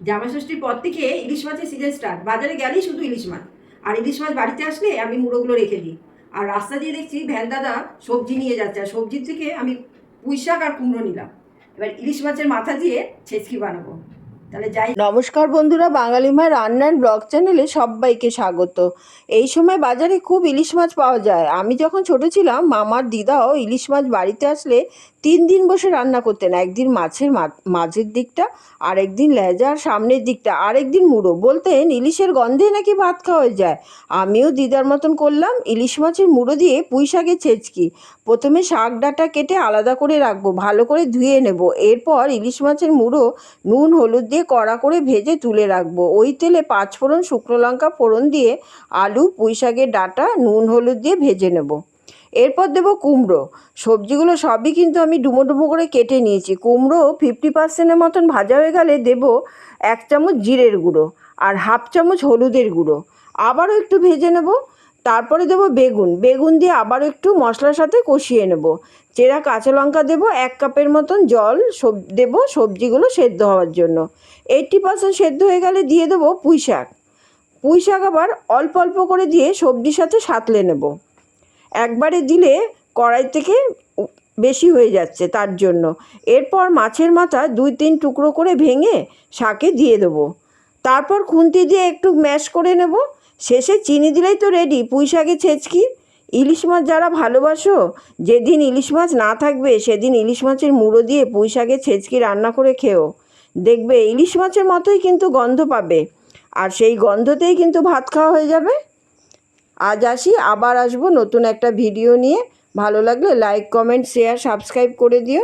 জামাই ষষ্ঠীর পর থেকে ইলিশ মাছের সিজন স্টার্ট। বাজারে গেলেই শুধু ইলিশ মাছ। আর ইলিশ মাছ বাড়িতে আসলে আমি মুড়োগুলো রেখে দিই। আর রাস্তা দিয়ে দেখছি ভ্যান দাদা সবজি নিয়ে যাচ্ছে, আর সবজির থেকে আমি পুঁই শাক আর কুমড়ো নিলাম। এবার ইলিশ মাছের মাথা দিয়ে ছেচকি বানাবো। তাহলে যাই। নমস্কার বন্ধুরা, বাঙালি মায়ের রান্নার ব্লগ চ্যানেলে সবাইকে স্বাগত। এই সময় বাজারে খুব ইলিশ মাছ পাওয়া যায়। আমি যখন ছোট ছিলাম, মামার দিদাও ইলিশ মাছ বাড়িতে আসলে 3 দিন বসে রান্না করতেন। একদিন মাছের মাঝের দিকটা, আরেকদিন লেজার সামনের দিকটা, আরেকদিন মুড়ো। বলতেন ইলিশের গন্ধে নাকি ভাত খাওয়া যায়। আমিও দিদার মতন করলাম। ইলিশ মাছের মুড়ো দিয়ে পুঁই শাকের ছেচকি। প্রথমে শাক ডাঁটা কেটে আলাদা করে রাখবো, ভালো করে ধুয়ে নেব। এরপর ইলিশ মাছের মুড়ো নুন হলুদ দিয়ে কড়া করে ভেজে তুলে রাখবো। ওই তেলে 5 ফোড়ন, শুকনো লঙ্কা ফোড়ন দিয়ে আলু, পুঁই শাকের ডাঁটা নুন হলুদ দিয়ে ভেজে নেব। এরপর দেবো কুমড়ো। সবজিগুলো সবই কিন্তু আমি ডুমো ডুমো করে কেটে নিয়েছি। কুমড়ো 50% মতন ভাজা হয়ে গেলে দেবো 1 চামচ জিরের গুঁড়ো আর 1/2 চামচ হলুদের গুঁড়ো। আবারও একটু ভেজে নেব। তারপরে দেবো বেগুন দিয়ে আবারও একটু মশলার সাথে কষিয়ে নেব। চেরা কাঁচা লঙ্কা দেবো, 1 কাপের মতন জল দেবো সবজিগুলো সেদ্ধ হওয়ার জন্য। 80% সেদ্ধ হয়ে গেলে দিয়ে দেবো পুঁই শাক আবার অল্প অল্প করে দিয়ে সবজির সাথে সাঁতলে নেব। একবারে দিলে কড়াই থেকে বেশি হয়ে যাচ্ছে, তার জন্য। এরপর মাছের মাথা 2-3 টুকরো করে ভেঙে শাকে দিয়ে দেবো। তারপর খুন্তি দিয়ে একটু ম্যাশ করে নেব। শেষে চিনি দিলেই তো রেডি পুঁই শাকের ছেচকি। ইলিশ মাছ যারা ভালোবাসো, যেদিন ইলিশ মাছ না থাকবে সেদিন ইলিশ মাছের মুড়ো দিয়ে পুঁই শাকের ছেচকি রান্না করে খেও। দেখবে ইলিশ মাছের মতোই কিন্তু গন্ধ পাবে, আর সেই গন্ধতেই কিন্তু ভাত খাওয়া হয়ে যাবে। আজ আসি, আবার আসবো নতুন একটা ভিডিও নিয়ে। ভালো লাগলে লাইক, কমেন্ট, শেয়ার, সাবস্ক্রাইব করে দিও।